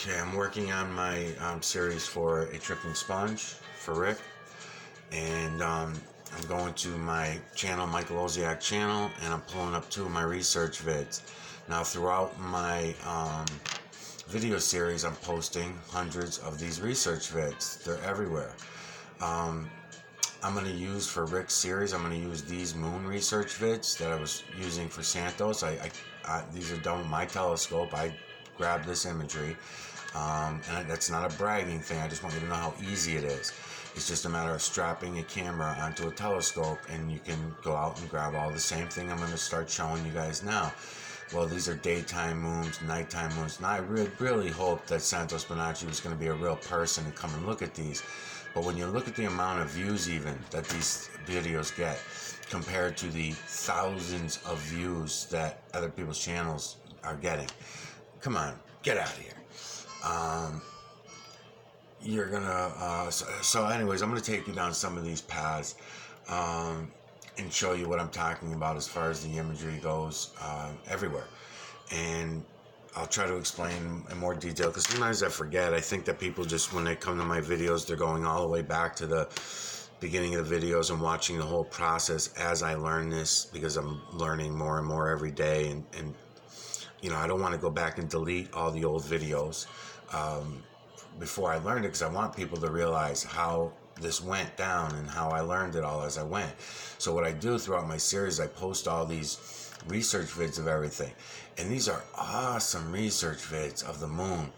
Okay, I'm working on my series for a tripping sponge for Rick, and I'm going to my channel, Michael Oziak channel, and I'm pulling up 2 of my research vids. Now, throughout my video series, I'm posting hundreds of these research vids. They're everywhere. I'm going to use for Rick's series, I'm going to use these moon research vids that I was using for Santos. These are done with my telescope. I grabbed this imagery. And that's not a bragging thing. I just want you to know how easy it is. It's just a matter of strapping a camera onto a telescope and you can go out and grab all the same thing I'm going to start showing you guys now. Well, these are daytime moons, nighttime moons, and I really hope that Santos Bonacci was going to be a real person and come and look at these. But when you look at the amount of views even that these videos get compared to the thousands of views that other people's channels are getting, come on, get out of here. You're gonna so anyways, I'm gonna take you down some of these paths and show you what I'm talking about as far as the imagery goes everywhere, and I'll try to explain in more detail because sometimes I forget. I think that people just, when they come to my videos, they're going all the way back to the beginning of the videos and watching the whole process as I learn this, because I'm learning more and more every day, and you know, I don't want to go back and delete all the old videos before I learned it, because I want people to realize how this went down and how I learned it all as I went. So what I do throughout my series, I post all these research vids of everything, and these are awesome research vids of the moon.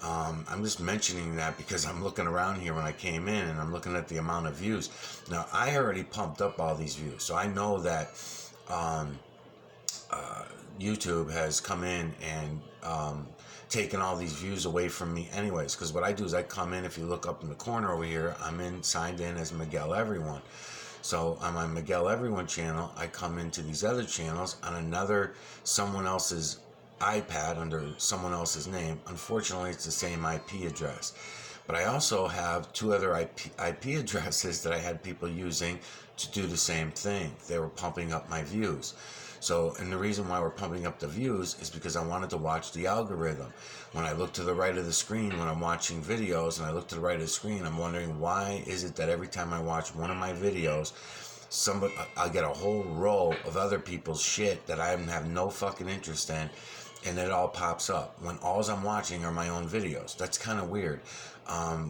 I'm just mentioning that because I'm looking around here when I came in and I'm looking at the amount of views. Now, I already pumped up all these views, so I know that YouTube has come in and taken all these views away from me anyways, because what I do is I come in, if you look up in the corner over here, I'm signed in as Miguel Everyone. So on my Miguel Everyone channel, I come into these other channels on someone else's iPad under someone else's name. Unfortunately, it's the same IP address. But I also have 2 other IP addresses that I had people using to do the same thing. They were pumping up my views. So, and the reason why we're pumping up the views is because I wanted to watch the algorithm. When I look to the right of the screen when I'm watching videos, and I look to the right of the screen, I'm wondering, why is it that every time I watch one of my videos, I'll get a whole row of other people's shit that I have no fucking interest in, and it all pops up when all I'm watching are my own videos. That's kind of weird.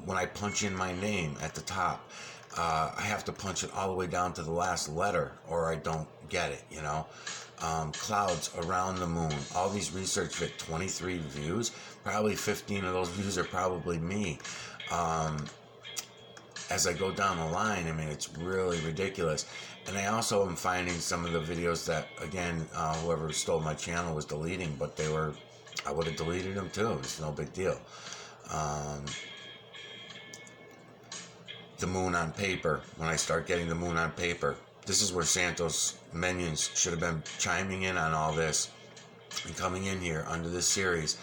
When I punch in my name at the top, I have to punch it all the way down to the last letter or I don't get it, you know. Clouds around the moon, all these research vid, 23 views, probably 15 of those views are probably me. As I go down the line, I mean, it's really ridiculous. And I also am finding some of the videos that, again, whoever stole my channel was deleting, but I would have deleted them too. It's no big deal. The moon on paper, when I start getting the moon on paper, this is where Santos minions should have been chiming in on all this and coming in here under this series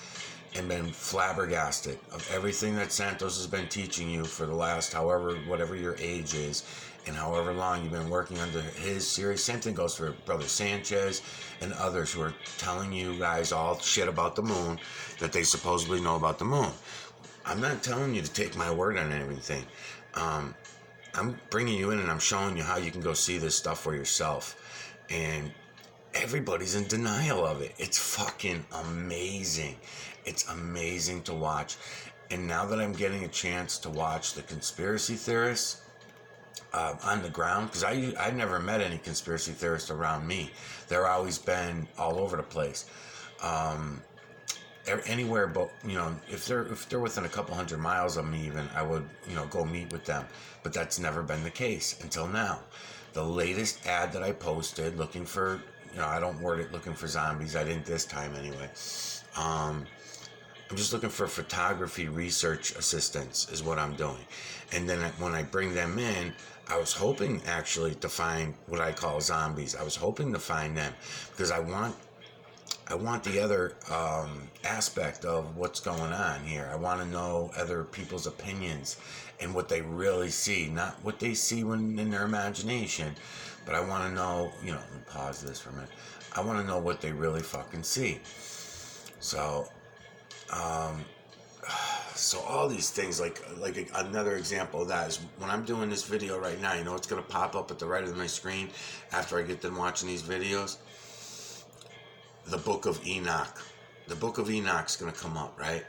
and been flabbergasted of everything that Santos has been teaching you for the last whatever your age is and however long you've been working under his series. Same thing goes for Brother Sanchez and others who are telling you guys all shit about the moon that they supposedly know about the moon. I'm not telling you to take my word on anything. I'm bringing you in and I'm showing you how you can go see this stuff for yourself. And everybody's in denial of it. It's fucking amazing. It's amazing to watch. And now that I'm getting a chance to watch the conspiracy theorists on the ground, because I never met any conspiracy theorists around me. They're always been all over the place. Anywhere but, you know, if they're within a couple 100 miles of me even, I would, you know, go meet with them. But that's never been the case until now. The latest ad that I posted looking for, you know, I don't word it looking for zombies. I didn't this time anyway. I'm just looking for photography research assistants is what I'm doing. And then when I bring them in, I was hoping actually to find what I call zombies. I was hoping to find them because I want the other aspect of what's going on here. I want to know other people's opinions and what they really see, not what they see when in their imagination, but I want to know, you know, let me pause this for a minute. I want to know what they really fucking see. So, So all these things, like another example of that is when I'm doing this video right now, you know it's going to pop up at the right of my screen after I get done watching these videos? The Book of Enoch. The Book of Enoch's going to come up, right?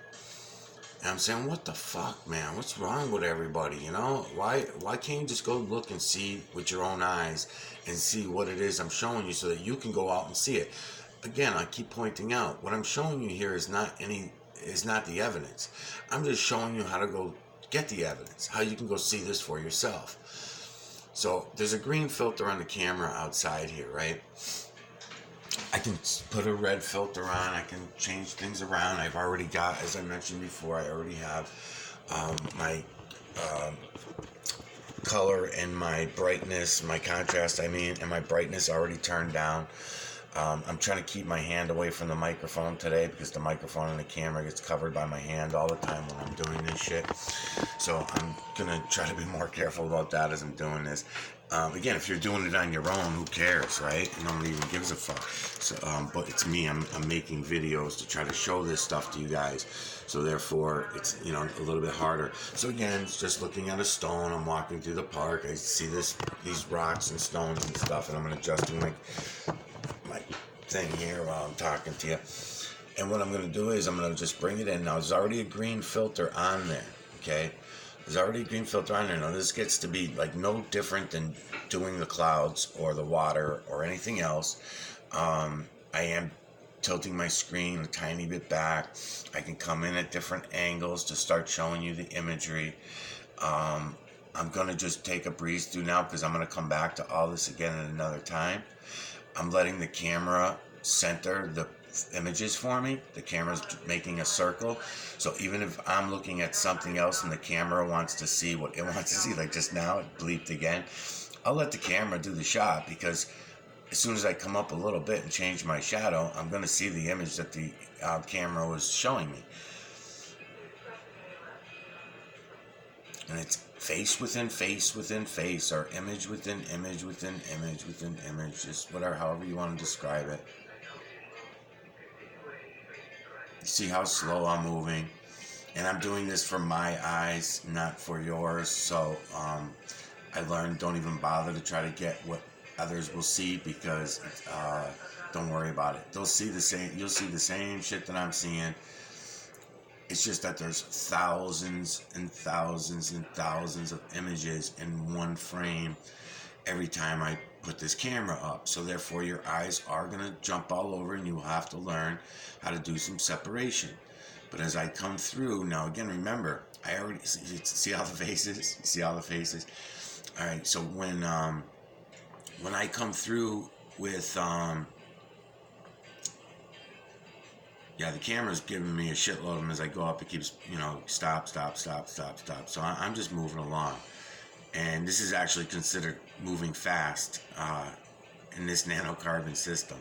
And I'm saying, what the fuck, man? What's wrong with everybody, you know? Why can't you just go look and see with your own eyes and see what it is I'm showing you so that you can go out and see it? Again, I keep pointing out, what I'm showing you here is not the evidence. I'm just showing you how to go get the evidence, how you can go see this for yourself. So there's a green filter on the camera outside here, right? I can put a red filter on. I can change things around. I've already got, as I mentioned before, I already have my color and my brightness, my contrast, and my brightness already turned down. I'm trying to keep my hand away from the microphone today because the microphone and the camera gets covered by my hand all the time when I'm doing this shit. So I'm going to try to be more careful about that as I'm doing this. Again, if you're doing it on your own, who cares, right? Nobody even gives a fuck. So, but it's me. I'm making videos to try to show this stuff to you guys. So therefore, it's, you know, a little bit harder. So again, it's just looking at a stone. I'm walking through the park. I see these rocks and stones and stuff, and I'm adjusting my thing here while I'm talking to you. And what I'm going to do is I'm going to just bring it in. Now, there's already a green filter on there, okay? There's already a green filter on there. Now, this gets to be like no different than doing the clouds or the water or anything else. I am tilting my screen a tiny bit back. I can come in at different angles to start showing you the imagery. I'm going to just take a breeze through now because I'm going to come back to all this again at another time. I'm letting the camera center the images for me. The camera's making a circle. So even if I'm looking at something else and the camera wants to see what it wants to see, like just now, it bleeped again, I'll let the camera do the shot because as soon as I come up a little bit and change my shadow, I'm going to see the image that the camera was showing me. And it's face within face within face, or image within image within image within image, just whatever, however you want to describe it. You see how slow I'm moving, and I'm doing this for my eyes, not for yours. So I learned, don't even bother to try to get what others will see, because don't worry about it. They'll see the same. You'll see the same shit that I'm seeing. It's just that there's thousands and thousands and thousands of images in one frame every time I put this camera up. So therefore your eyes are going to jump all over, and you will have to learn how to do some separation. But as I come through, now again, remember, I already see all the faces. See all the faces. All right. So when I come through with yeah, the camera's giving me a shitload of them as I go up. It keeps, you know, stop, stop, stop, stop, stop. So I'm just moving along. And this is actually considered moving fast in this nanocarbon system.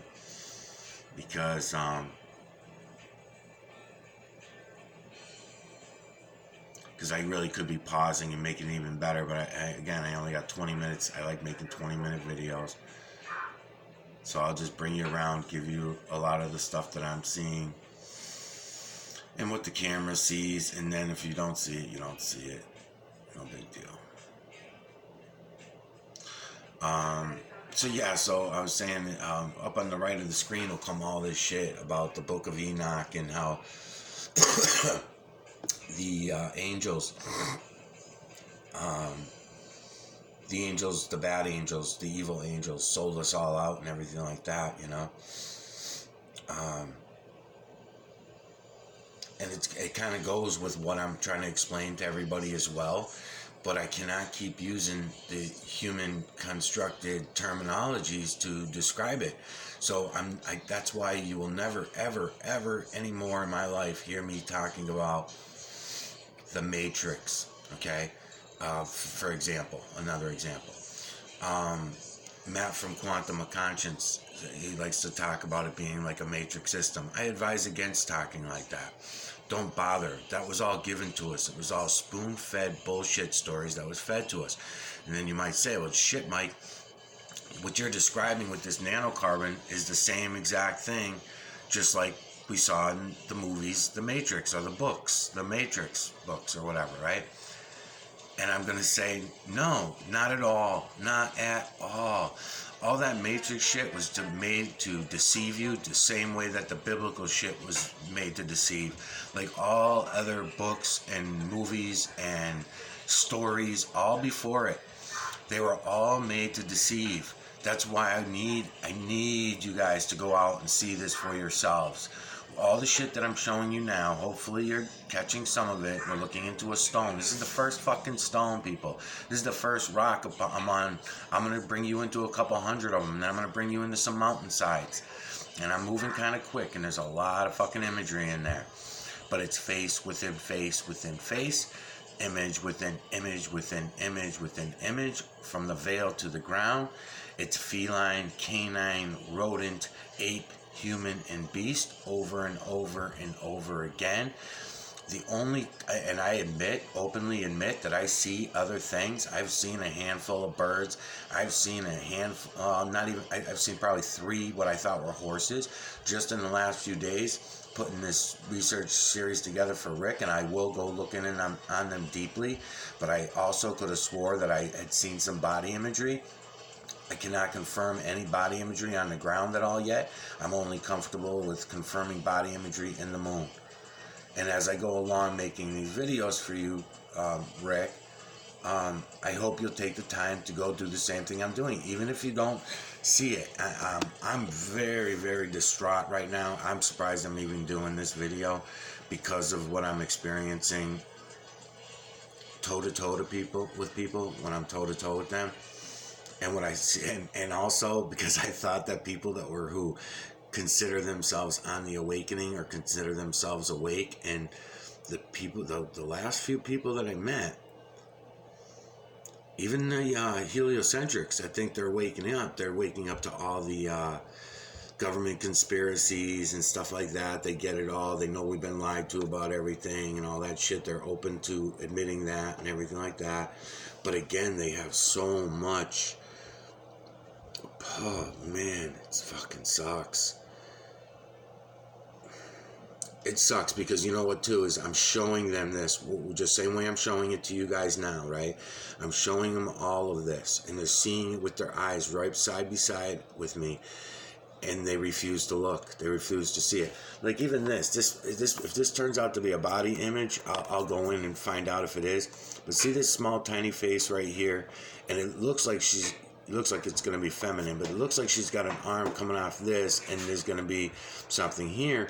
Because I really could be pausing and making it even better. But again, I only got 20 minutes. I like making 20-minute videos. So I'll just bring you around, give you a lot of the stuff that I'm seeing and what the camera sees. And then if you don't see it, you don't see it. No big deal. So yeah, so I was saying, up on the right of the screen will come all this shit about the Book of Enoch and how the angels, the bad angels, the evil angels sold us all out and everything like that, you know. And it kind of goes with what I'm trying to explain to everybody as well. But I cannot keep using the human constructed terminologies to describe it. So that's why you will never, ever, ever anymore in my life hear me talking about the Matrix, okay? For example, another example. Matt from Quantum of Conscience, he likes to talk about it being like a matrix system. I advise against talking like that. Don't bother. That was all given to us. It was all spoon-fed bullshit stories that was fed to us. And then you might say, well, shit, Mike, what you're describing with this nanocarbon is the same exact thing, just like we saw in the movies, The Matrix, or the books, The Matrix books, or whatever, right? And I'm going to say, no, not at all. Not at all. All that Matrix shit was made to deceive you the same way that the biblical shit was made to deceive. Like all other books and movies and stories, all before it, they were all made to deceive. That's why I need you guys to go out and see this for yourselves. All the shit that I'm showing you now, hopefully you're catching some of it. We're looking into a stone. This is the first fucking stone, people. This is the first rock I'm on. I'm going to bring you into a couple hundred of them, and then I'm going to bring you into some mountainsides. And I'm moving kind of quick, and there's a lot of fucking imagery in there. But it's face within face within face, image within image within image within image, from the veil to the ground. It's feline, canine, rodent, ape, human, and beast, over and over and over again. And I openly admit that I see other things. I've seen a handful of birds. I've seen I've seen probably 3 what I thought were horses just in the last few days, putting this research series together for Rick, and I will go looking in on them deeply. But I also could have swore that I had seen some body imagery. I cannot confirm any body imagery on the ground at all yet. I'm only comfortable with confirming body imagery in the moon. And as I go along making these videos for you, Rick, I hope you'll take the time to go do the same thing I'm doing, even if you don't see it. I'm very, very distraught right now. I'm surprised I'm even doing this video because of what I'm experiencing toe-to-toe with people when I'm toe-to-toe with them. And what I see, and also because I thought that people who consider themselves on the awakening or consider themselves awake, and the last few people that I met, even the heliocentrics, I think they're waking up. They're waking up to all the government conspiracies and stuff like that. They get it all. They know we've been lied to about everything and all that shit. They're open to admitting that and everything like that. But again, they have so much. Oh man, it fucking sucks. It sucks because you know what too is I'm showing them this just same way I'm showing it to you guys now, right? I'm showing them all of this, and they're seeing it with their eyes right side by side with me, and they refuse to look. They refuse to see it. Like even this if this turns out to be a body image, I'll go in and find out if it is. But see this small tiny face right here, and it looks like it's going to be feminine, but it looks like she's got an arm coming off this, and there's going to be something here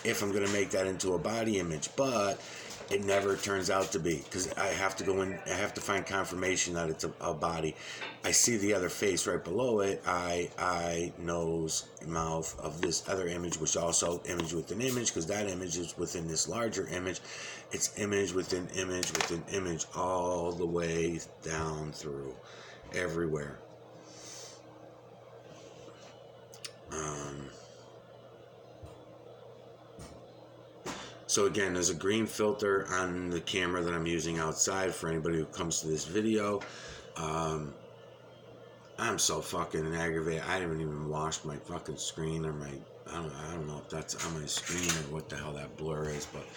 if I'm going to make that into a body image. But it never turns out to be, because I have to go in, I have to find confirmation that it's a body. I see the other face right below it, eye, nose, mouth of this other image, which also image within image, because that image is within this larger image. It's image within image within image, all the way down through everywhere. So again, there's a green filter on the camera that I'm using outside for anybody who comes to this video. I'm so fucking aggravated. I haven't even washed my fucking screen or my, I don't know if that's on my screen or what the hell that blur is, but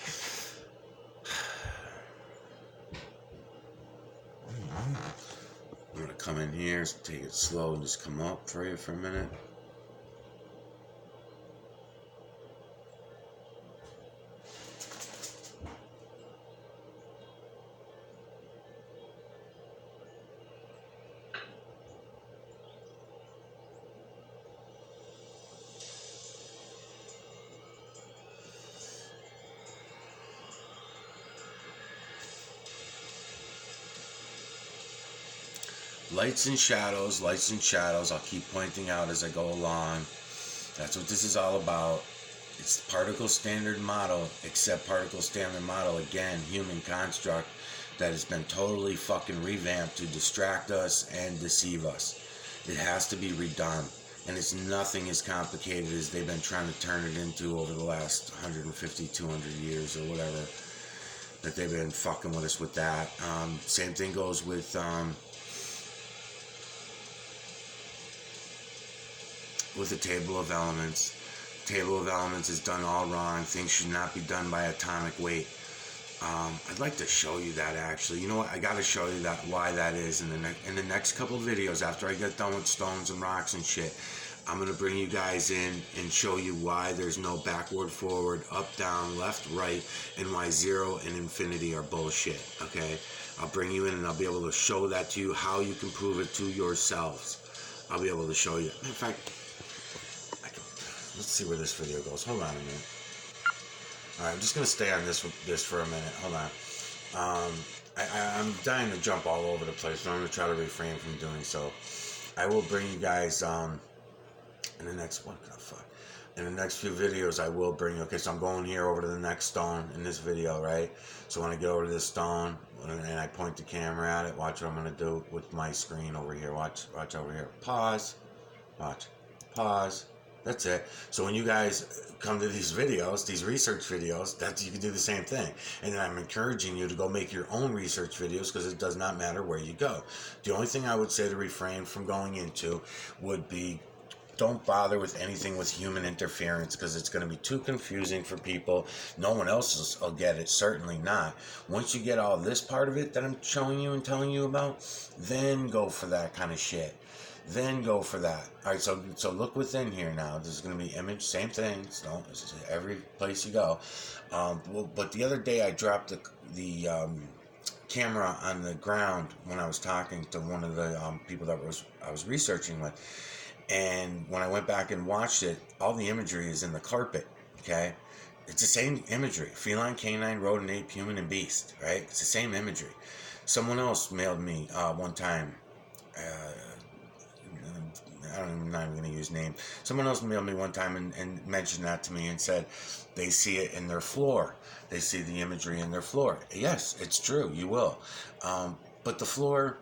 I'm gonna come in here, take it slow and just come up for you for a minute. Lights and shadows, I'll keep pointing out as I go along. That's what this is all about. It's particle standard model, except particle standard model, again, human construct that has been totally fucking revamped to distract us and deceive us. It has to be redone. And it's nothing as complicated as they've been trying to turn it into over the last 150, 200 years or whatever, that they've been fucking with us with that. Same thing goes with the table of elements. table of elements is done all wrong. Things should not be done by atomic weight. I'd like to show you that actually. You know what? I got to show you that why that is in the next couple of videos after I get done with stones and rocks and shit. I'm gonna bring you guys in and show you why there's no backward, forward, up, down, left, right, and why 0 and infinity are bullshit. Okay? I'll bring you in and I'll be able to show that to you, how you can prove it to yourselves. I'll be able to show you. In fact, let's see where this video goes. Hold on a minute. All right, I'm just gonna stay on this for a minute. Hold on. I'm dying to jump all over the place, but I'm gonna try to refrain from doing so. I will bring you guys in the next in the next few videos. I will bring you. Okay, so I'm going here over to the next stone in this video, right? So when I get over to this stone and I point the camera at it, watch what I'm gonna do with my screen over here. Watch over here. Pause. Watch. Pause. That's it. So when you guys come to these videos, these research videos, you can do the same thing. And then I'm encouraging you to go make your own research videos because it does not matter where you go. The only thing I would say to refrain from going into would be, don't bother with anything with human interference because it's going to be too confusing for people. No one else will get it, certainly not. Once you get all this part of it that I'm showing you and telling you about, then go for that kind of shit. Then go for that. All right, so look within here now. There's going to be image, same thing. So this is every place you go. But the other day I dropped the camera on the ground when I was talking to one of the people that I was researching with. And when I went back and watched it, all the imagery is in the carpet, okay? It's the same imagery. Feline, canine, rodent, ape, human, and beast, right? It's the same imagery. Someone else mailed me one time, I'm not even going to use name. Someone else mailed me one time and mentioned that to me and said they see it in their floor. They see the imagery in their floor. Yes, it's true. You will. But the floor,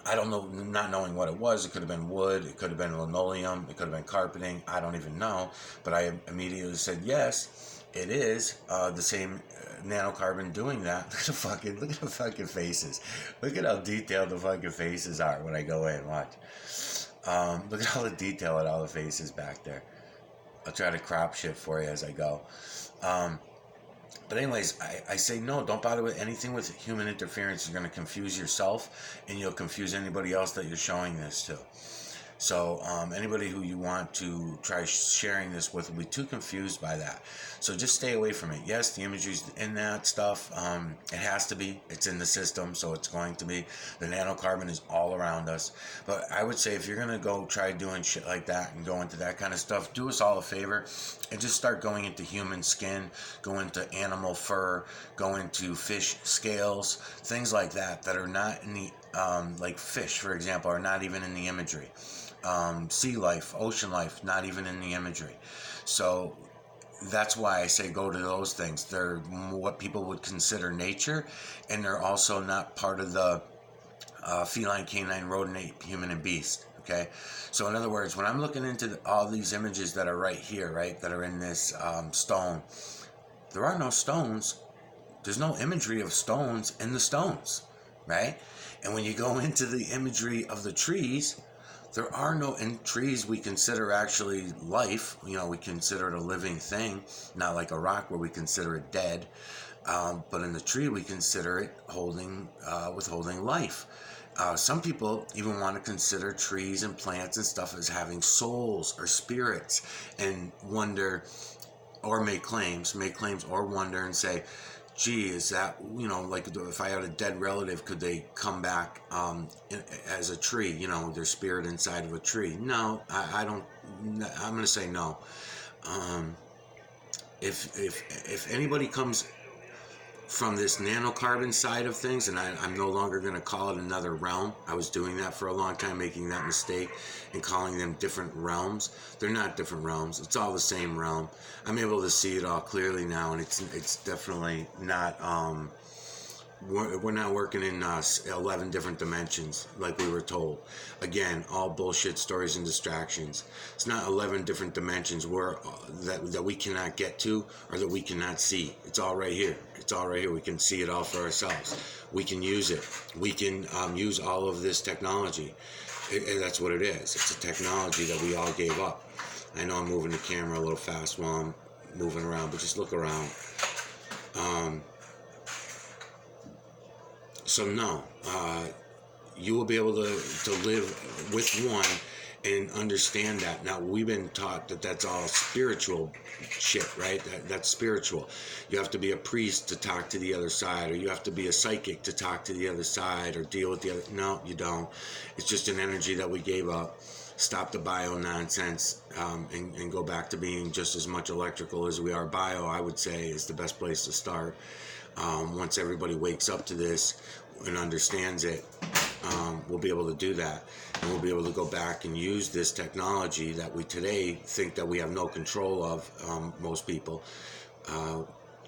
I don't know, not knowing what it was. It could have been wood. It could have been linoleum. It could have been carpeting. I don't even know. But I immediately said, yes, it is the same nanocarbon doing that. Look at the fucking faces. Look at how detailed the fucking faces are when I go in. Watch. Look at all the detail at all the faces back there. I'll try to crop shit for you as I go. But anyways, I say no, don't bother with anything with human interference. You're going to confuse yourself and you'll confuse anybody else that you're showing this to. So anybody who you want to try sharing this with will be too confused by that. So just stay away from it. Yes, the imagery's in that stuff. It has to be. It's in the system, so it's going to be. The nanocarbon is all around us. But I would say if you're going to go try doing shit like that and go into that kind of stuff, do us all a favor and just start going into human skin, go into animal fur, go into fish scales, things like that are not in the, like fish, for example, are not even in the imagery. Sea life, ocean life, not even in the imagery. So that's why I say go to those things. They're what people would consider nature, and they're also not part of the feline, canine, rodent, ape, human, and beast. Okay? So in other words, when I'm looking into all these images that are right here, right, that are in this stone, there are no stones. There's no imagery of stones in the stones, right? And when you go into the imagery of the trees, there are no, in trees we consider actually life. You know, we consider it a living thing, not like a rock where we consider it dead. But in the tree we consider it withholding life. Some people even want to consider trees and plants and stuff as having souls or spirits and wonder, or make claims or wonder and say, gee, is that, you know, like if I had a dead relative, could they come back as a tree, you know, their spirit inside of a tree? No, I don't. I'm going to say no. If anybody comes from this nanocarbon side of things, and I'm no longer going to call it another realm. I was doing that for a long time, making that mistake and calling them different realms. They're not different realms. It's all the same realm. I'm able to see it all clearly now, and it's definitely not, we're not working in 11 different dimensions like we were told. Again, all bullshit stories and distractions. It's not 11 different dimensions that we cannot get to or that we cannot see. It's all right here. It's all right here. We can see it all for ourselves. We can use it. We can use all of this technology. And that's what it is. It's a technology that we all gave up. I know I'm moving the camera a little fast while I'm moving around, but just look around. So no, you will be able to live with one and understand that. Now, we've been taught that that's all spiritual shit, right? That's spiritual. You have to be a priest to talk to the other side, or you have to be a psychic to talk to the other side or deal with the other. No, you don't. It's just an energy that we gave up. Stop the bio nonsense, and go back to being just as much electrical as we are bio, I would say, is the best place to start. Once everybody wakes up to this and understands it, we'll be able to do that. And we'll be able to go back and use this technology that we today think that we have no control of, most people.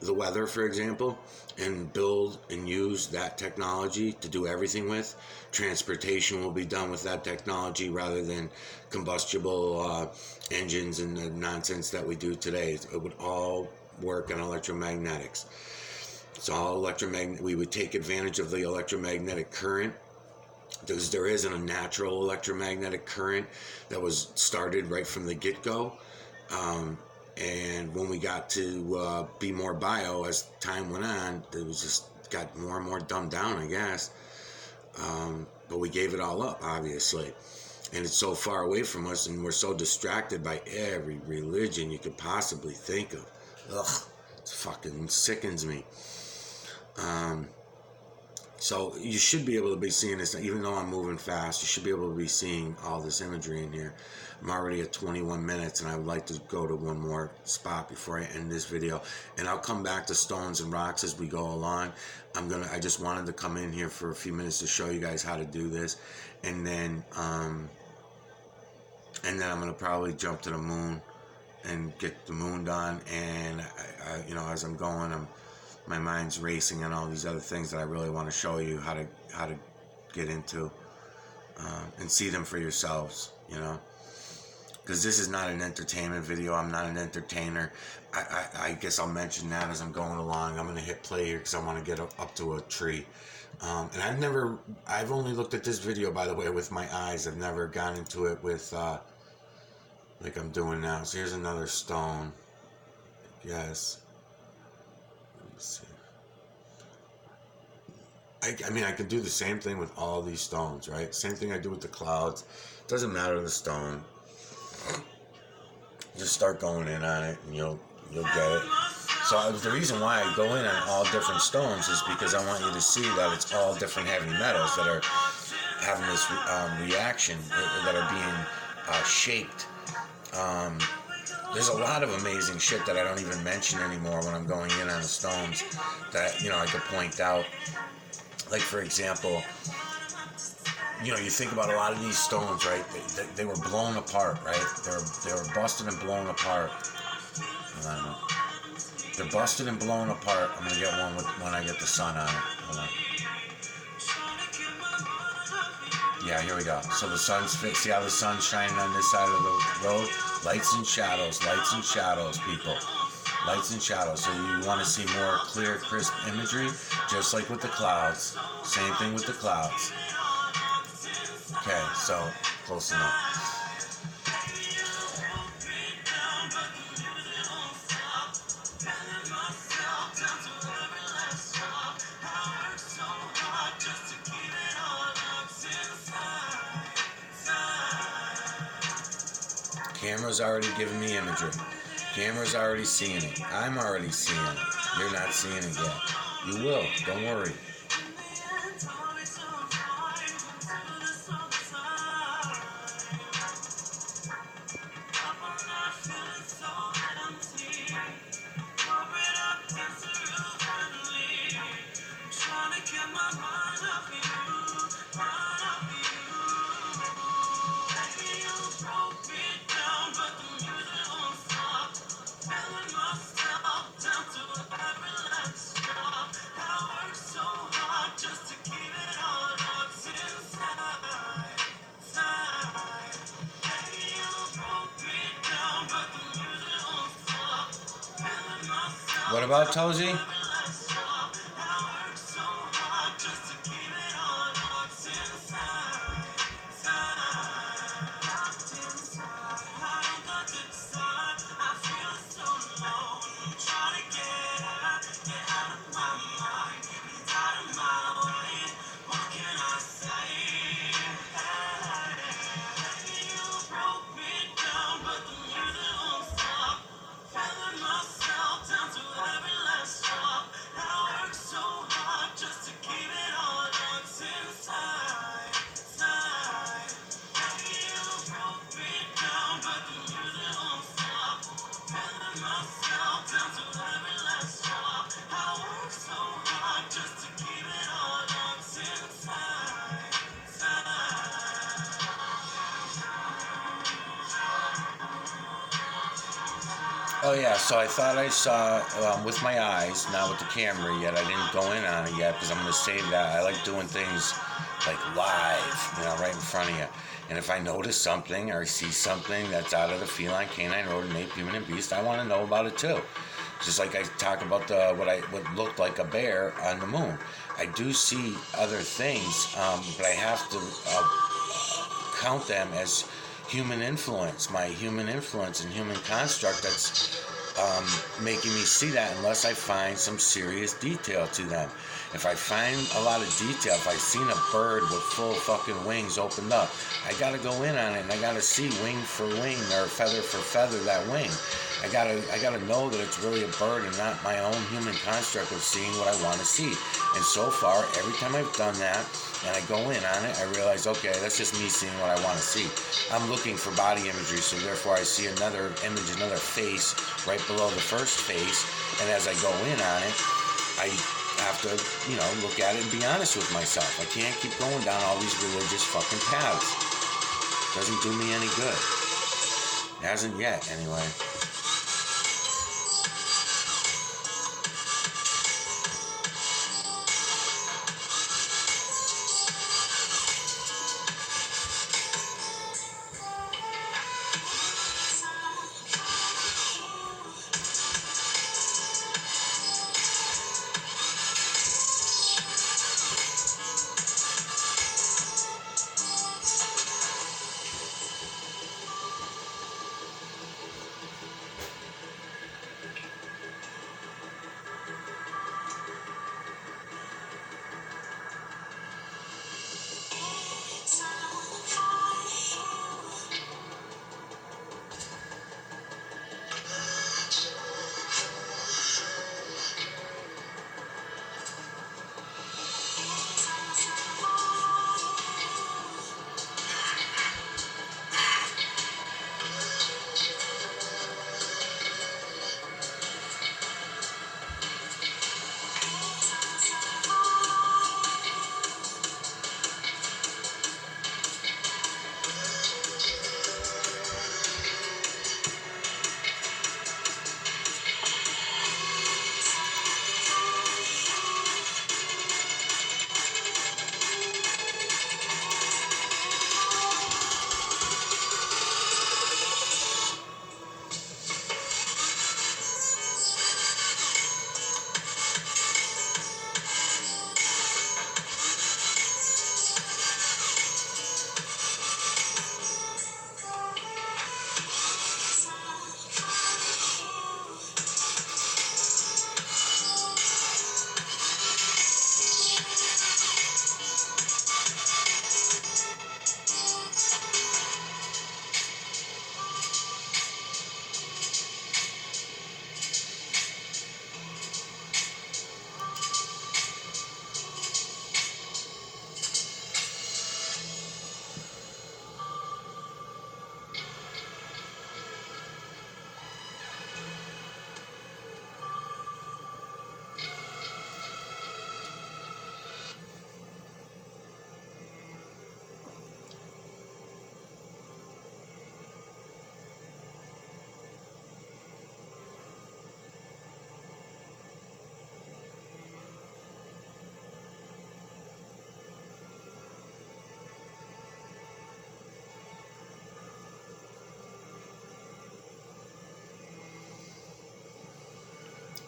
The weather, for example, and build and use that technology to do everything with. Transportation will be done with that technology rather than combustible engines and the nonsense that we do today. It would all work on electromagnetics. It's all electromagnetic. We would take advantage of the electromagnetic current. There isn't a natural electromagnetic current that was started right from the get-go. And when we got to be more bio as time went on, it was just got more and more dumbed down, I guess. But we gave it all up, obviously. And it's so far away from us, and we're so distracted by every religion you could possibly think of. Ugh, it fucking sickens me. So you should be able to be seeing this, even though I'm moving fast, you should be able to be seeing all this imagery in here. I'm already at 21 minutes, and I would like to go to one more spot before I end this video. And I'll come back to stones and rocks as we go along. I just wanted to come in here for a few minutes to show you guys how to do this. And then I'm gonna probably jump to the moon and get the moon done. And I as I'm going, my mind's racing on all these other things that I really want to show you how to get into, and see them for yourselves, because this is not an entertainment video. I'm not an entertainer. I guess I'll mention that as I'm going along. I'm going to hit play here because I want to get up to a tree. And I've only looked at this video, by the way, with my eyes. I've never gone into it with, like I'm doing now. So here's another stone. Yes. See. I can do the same thing with all these stones, right? Same thing I do with the clouds. Doesn't matter the stone. Just start going in on it, and you'll get it. So the reason why I go in on all different stones is because I want you to see that it's all different heavy metals that are having this reaction, that are being shaped. There's a lot of amazing shit that I don't even mention anymore when I'm going in on the stones that, I could point out. Like, for example, you think about a lot of these stones, right? They were blown apart, right? They were busted and blown apart. They're busted and blown apart. I'm going to get one when I get the sun on it. Hold on. Yeah, here we go. So the sun's fixed. See how the sun's shining on this side of the road? Lights and shadows, people. Lights and shadows. So you want to see more clear, crisp imagery, just like with the clouds. Same thing with the clouds. Okay, so close enough. Camera's already giving me imagery. Camera's already seeing it. I'm already seeing it. You're not seeing it yet. You will. Don't worry. What about Tozy? Oh yeah, so I thought I saw with my eyes, not with the camera yet. I didn't go in on it yet because I'm gonna save that. I like doing things like live, right in front of you. And if I notice something or see something that's out of the feline, canine, rodent, ape, human, and beast, I want to know about it too. Just like I talk about what looked like a bear on the moon. I do see other things, but I have to count them as human influence, my human influence and human construct that's making me see that, unless I find some serious detail to them. If I find a lot of detail, if I've seen a bird with full fucking wings opened up, I gotta go in on it and I gotta see wing for wing or feather for feather that wing. I gotta know that it's really a bird and not my own human construct of seeing what I want to see. And so far, every time I've done that and I go in on it, I realize, okay, that's just me seeing what I want to see. I'm looking for body imagery, so therefore I see another image, another face right below the first face. And as I go in on it, I have to, look at it and be honest with myself. I can't keep going down all these religious fucking paths. Doesn't do me any good. It hasn't yet, anyway.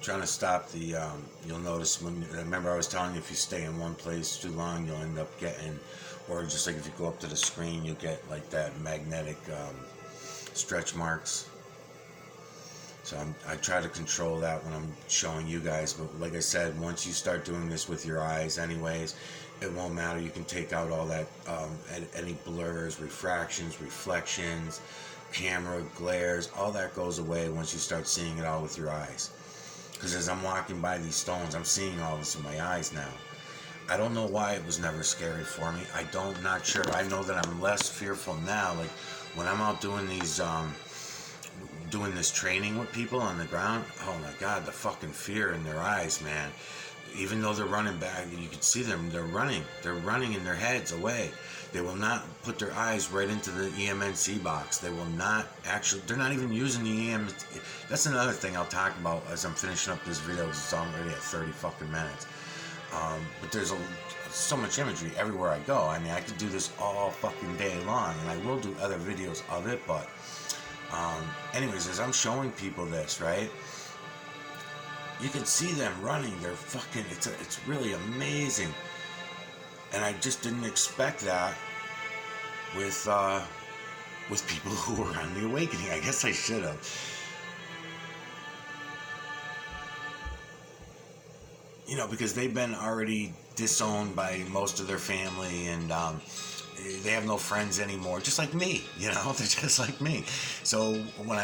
Trying to stop the you'll notice when, remember I was telling you, if you stay in one place too long you'll end up getting, or just like if you go up to the screen you'll get like that magnetic stretch marks. So I try to control that when I'm showing you guys, but like I said, once you start doing this with your eyes anyways, it won't matter. You can take out all that any blurs, refractions, reflections, camera glares, all that goes away once you start seeing it all with your eyes. Because as I'm walking by these stones, I'm seeing all this in my eyes now. I don't know why it was never scary for me. Not sure. I know that I'm less fearful now. Like when I'm out doing these, doing this training with people on the ground, oh my God, the fucking fear in their eyes, man. even though they're running back, you can see them, they're running in their heads away. They will not put their eyes right into the EMNC box. They will not actually, they're not even using the EMNC. That's another thing I'll talk about as I'm finishing up this video, because it's already at 30 fucking minutes. But there's so much imagery everywhere I go. I mean, I could do this all fucking day long, and I will do other videos of it, but anyways, as I'm showing people this, right, you can see them running. They're fucking, it's really amazing. And I just didn't expect that with people who were on the awakening. I guess I should have. You know, because they've been already disowned by most of their family, and they have no friends anymore, just like me. You know, they're just like me. So when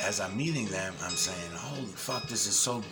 as I'm meeting them, I'm saying, holy fuck, this is so